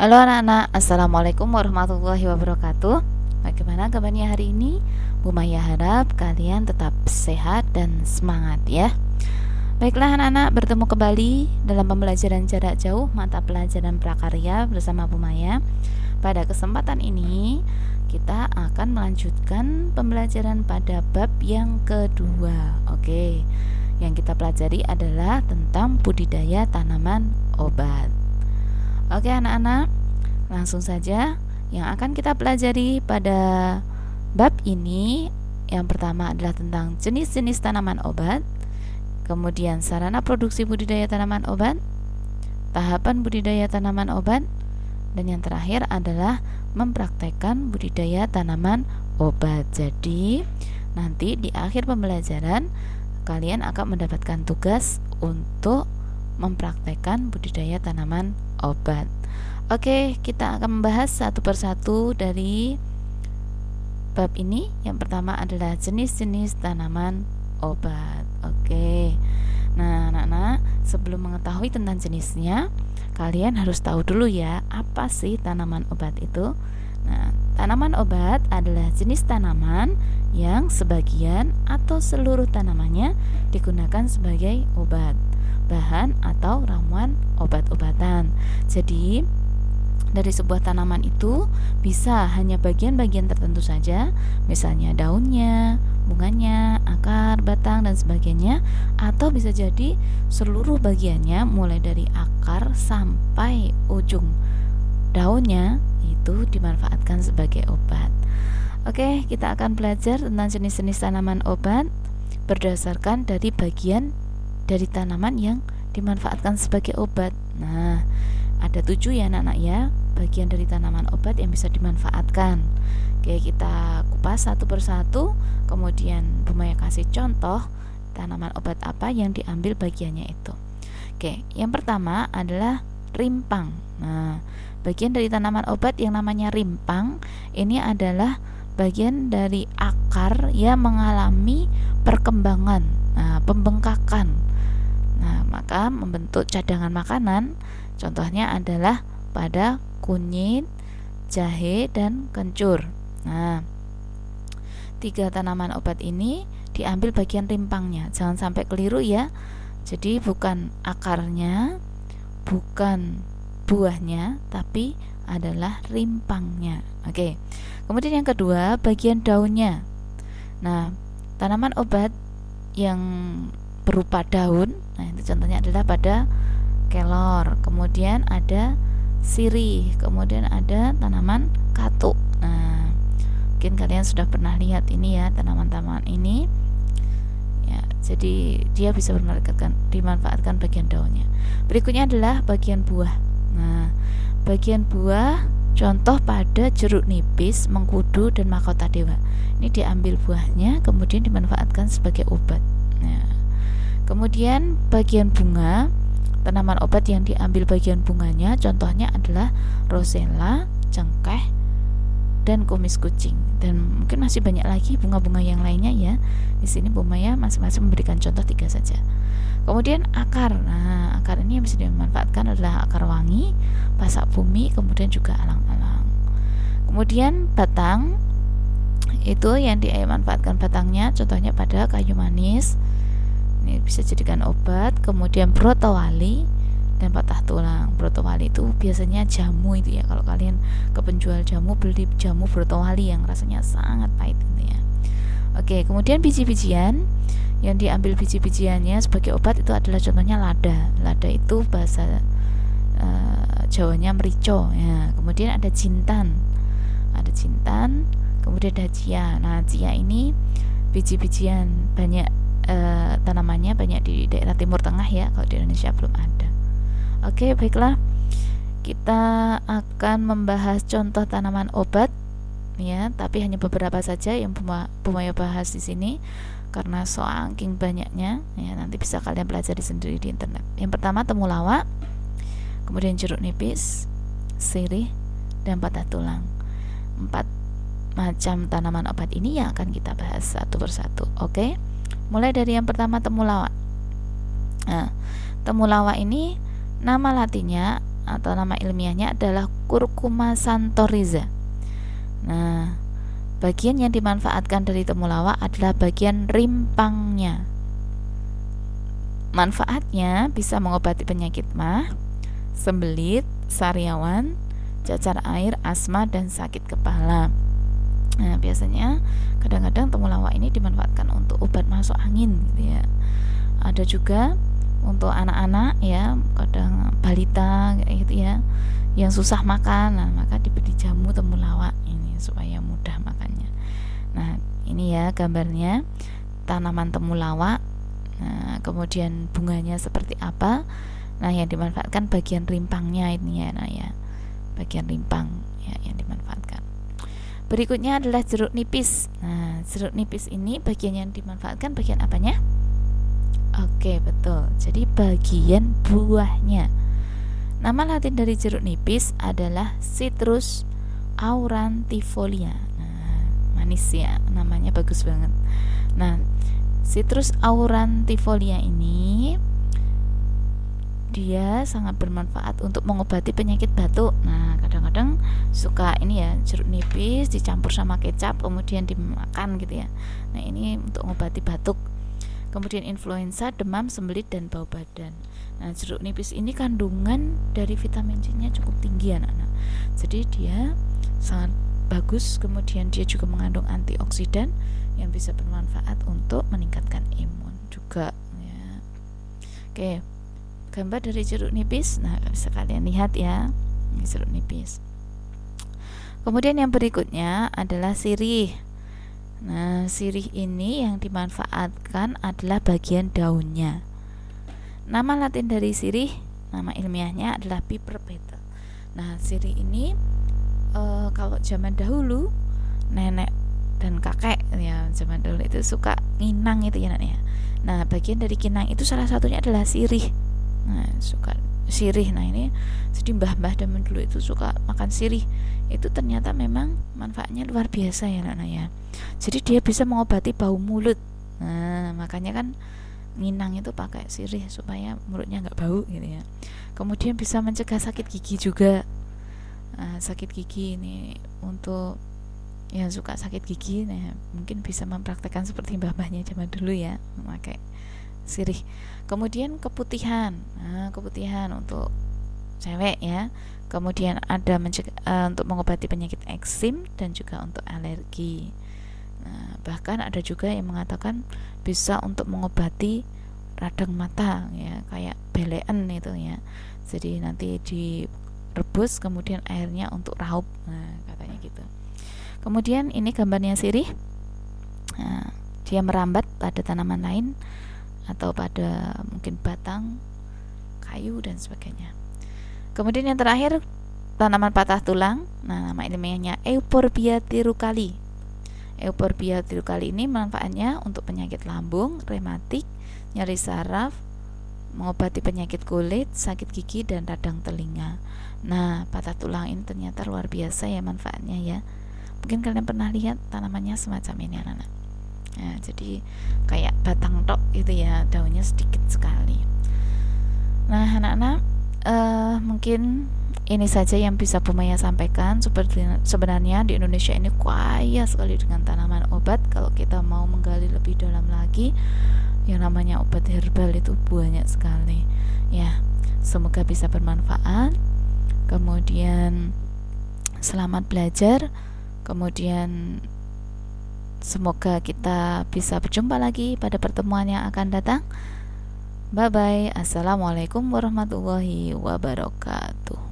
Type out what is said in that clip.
Halo anak-anak, Assalamualaikum warahmatullahi wabarakatuh. Bagaimana kabarnya hari ini? Bu Maya harap kalian tetap sehat dan semangat ya. Baiklah anak-anak, bertemu kembali dalam pembelajaran jarak jauh mata pelajaran prakarya bersama Bu Maya. Pada kesempatan ini kita akan melanjutkan pembelajaran pada bab yang kedua. Oke, yang kita pelajari adalah tentang budidaya tanaman obat. Oke anak-anak, langsung saja yang akan kita pelajari pada bab ini. Yang pertama adalah tentang jenis-jenis tanaman obat, kemudian sarana produksi budidaya tanaman obat, tahapan budidaya tanaman obat, dan yang terakhir adalah mempraktekkan budidaya tanaman obat. Jadi nanti di akhir pembelajaran kalian akan mendapatkan tugas untuk mempraktekkan budidaya tanaman obat. Oke, kita akan membahas satu persatu dari bab ini. Yang pertama adalah jenis-jenis tanaman obat. Oke. Nah, anak-anak, sebelum mengetahui tentang jenisnya, kalian harus tahu dulu ya, apa sih tanaman obat itu? Nah, tanaman obat adalah jenis tanaman yang sebagian atau seluruh tanamannya digunakan sebagai obat, bahan atau ramuan obat-obatan. Jadi dari sebuah tanaman itu bisa hanya bagian-bagian tertentu saja, misalnya daunnya, bunganya, akar, batang, dan sebagainya, atau bisa jadi seluruh bagiannya mulai dari akar sampai ujung daunnya itu dimanfaatkan sebagai obat. Oke, kita akan belajar tentang jenis-jenis tanaman obat berdasarkan dari bagian dari tanaman yang dimanfaatkan sebagai obat. Nah, ada 7 ya anak-anak ya, bagian dari tanaman obat yang bisa dimanfaatkan. Oke, kita kupas satu persatu, kemudian Bu Maya kasih contoh tanaman obat apa yang diambil bagiannya itu. Oke, yang pertama adalah rimpang. Nah, bagian dari tanaman obat yang namanya rimpang ini adalah bagian dari akar yang mengalami perkembangan, pembengkakan. Nah, maka membentuk cadangan makanan. Contohnya adalah pada kunyit, jahe, dan kencur. Nah, 3 tanaman obat ini diambil bagian rimpangnya. Jangan sampai keliru ya. Jadi bukan akarnya, bukan buahnya, tapi adalah rimpangnya. Oke. Kemudian yang kedua, bagian daunnya. Nah, tanaman obat yang berupa daun, nah itu contohnya adalah pada kelor, kemudian ada sirih, kemudian ada tanaman katuk. Nah, mungkin kalian sudah pernah lihat ini ya, tanaman-tanaman ini ya, jadi dia bisa dimanfaatkan bagian daunnya. Berikutnya adalah bagian buah. Nah, bagian buah contoh pada jeruk nipis, mengkudu, dan mahkota dewa. Ini diambil buahnya kemudian dimanfaatkan sebagai obat. Nah, kemudian bagian bunga, tanaman obat yang diambil bagian bunganya contohnya adalah rosella, cengkeh, dan kumis kucing. Dan mungkin masih banyak lagi bunga-bunga yang lainnya ya. Di sini Bu Maya masing-masing memberikan contoh 3 saja. Kemudian akar. Nah, akar ini yang bisa dimanfaatkan adalah akar wangi, pasak bumi, kemudian juga alang-alang. Kemudian batang, itu yang dimanfaatkan batangnya contohnya pada kayu manis. Ini bisa jadikan obat. Kemudian brotowali dan patah tulang. Brotowali itu biasanya jamu itu ya. Kalau kalian ke penjual jamu beli jamu brotowali yang rasanya sangat pahit itu ya. Oke, kemudian biji-bijian yang diambil biji-bijiannya sebagai obat itu adalah contohnya lada. Lada itu bahasa Jawanya merico ya. Kemudian ada jintan. Ada jintan, kemudian ada chia. Nah, chia ini biji-bijian banyak tanamannya banyak di daerah Timur Tengah ya, kalau di Indonesia belum ada. Oke, baiklah. Kita akan membahas contoh tanaman obat ya, tapi hanya beberapa saja yang Bu Maya bahas di sini karena saking banyaknya ya, nanti bisa kalian pelajari sendiri di internet. Yang pertama temulawak, kemudian jeruk nipis, sirih, dan patah tulang. 4 macam tanaman obat ini yang akan kita bahas satu persatu. Oke. Mulai dari yang pertama temulawak. Nah, temulawak ini nama latinnya atau nama ilmiahnya adalah Curcuma santoriza. Nah, bagian yang dimanfaatkan dari temulawak adalah bagian rimpangnya. Manfaatnya bisa mengobati penyakit mah, sembelit, sariawan, cacar air, asma, dan sakit kepala. Nah, biasanya kadang-kadang temulawak ini dimanfaatkan untuk obat masuk angin gitu ya. Ada juga untuk anak-anak ya, kadang balita gitu ya, yang susah makan, nah, maka diberi jamu temulawak ini supaya mudah makannya. Nah, ini ya gambarnya tanaman temulawak. Nah, kemudian bunganya seperti apa? Nah, yang dimanfaatkan bagian rimpangnya ini ya, nah ya, bagian rimpang ya yang dimanfaatkan. Berikutnya adalah jeruk nipis. Nah, jeruk nipis ini bagian yang dimanfaatkan bagian apanya? Oke, betul. Jadi bagian buahnya. Nama latin dari jeruk nipis adalah Citrus aurantifolia. Nah, manis ya, namanya bagus banget. Nah, Citrus aurantifolia ini dia sangat bermanfaat untuk mengobati penyakit batuk. Nah, kadang-kadang suka ini ya, jeruk nipis dicampur sama kecap kemudian dimakan gitu ya. Nah, ini untuk mengobati batuk. Kemudian influenza, demam, sembelit, dan bau badan. Nah, jeruk nipis ini kandungan dari vitamin C-nya cukup tinggi anak-anak. Jadi dia sangat bagus. Kemudian dia juga mengandung antioksidan yang bisa bermanfaat untuk meningkatkan imun juga ya. Oke, gambar dari jeruk nipis. Nah, bisa kalian lihat ya, ini jeruk nipis. Kemudian yang berikutnya adalah sirih. Nah, sirih ini yang dimanfaatkan adalah bagian daunnya. Nama latin dari sirih, nama ilmiahnya adalah Piper betel. Nah, sirih ini kalau zaman dahulu nenek dan kakek ya, zaman dahulu itu suka nginang itu ya, ya. Nah, bagian dari kinang itu salah satunya adalah sirih. Nah, suka sirih. Nah, ini jadi mbah-mbah zaman dulu itu suka makan sirih. Itu ternyata memang manfaatnya luar biasa ya, anak-anak ya. Jadi dia bisa mengobati bau mulut. Nah, makanya kan nginang itu pakai sirih supaya mulutnya nggak bau gitu ya. Kemudian bisa mencegah sakit gigi juga. Nah, sakit gigi ini untuk yang suka sakit gigi, nah mungkin bisa mempraktekkan seperti mbah-mbahnya zaman dulu ya, memakai sirih. Kemudian keputihan. Nah, keputihan untuk cewek ya. Kemudian ada untuk mengobati penyakit eksim dan juga untuk alergi. Nah, bahkan ada juga yang mengatakan bisa untuk mengobati radang mata ya, kayak belean itu ya. Jadi nanti direbus kemudian airnya untuk raup. Nah, katanya gitu. Kemudian ini gambarnya sirih. Nah, dia merambat pada tanaman lain atau pada mungkin batang, kayu dan sebagainya. Kemudian yang terakhir tanaman patah tulang. Nah, nama ilmiahnya Euphorbia tirucali. Euphorbia tirucali ini manfaatnya untuk penyakit lambung, rematik, nyeri saraf, mengobati penyakit kulit, sakit gigi dan radang telinga. Nah, patah tulang ini ternyata luar biasa ya manfaatnya ya. Mungkin kalian pernah lihat tanamannya semacam ini anak-anak. Nah, jadi kayak batang tok gitu ya, daunnya sedikit sekali. Nah, anak-anak, mungkin ini saja yang bisa Bu Maya sampaikan. Sebenarnya di Indonesia ini kaya sekali dengan tanaman obat. Kalau kita mau menggali lebih dalam lagi, yang namanya obat herbal itu banyak sekali. Ya, semoga bisa bermanfaat. Kemudian selamat belajar. Kemudian semoga kita bisa berjumpa lagi pada pertemuan yang akan datang. Bye bye. Assalamualaikum warahmatullahi wabarakatuh.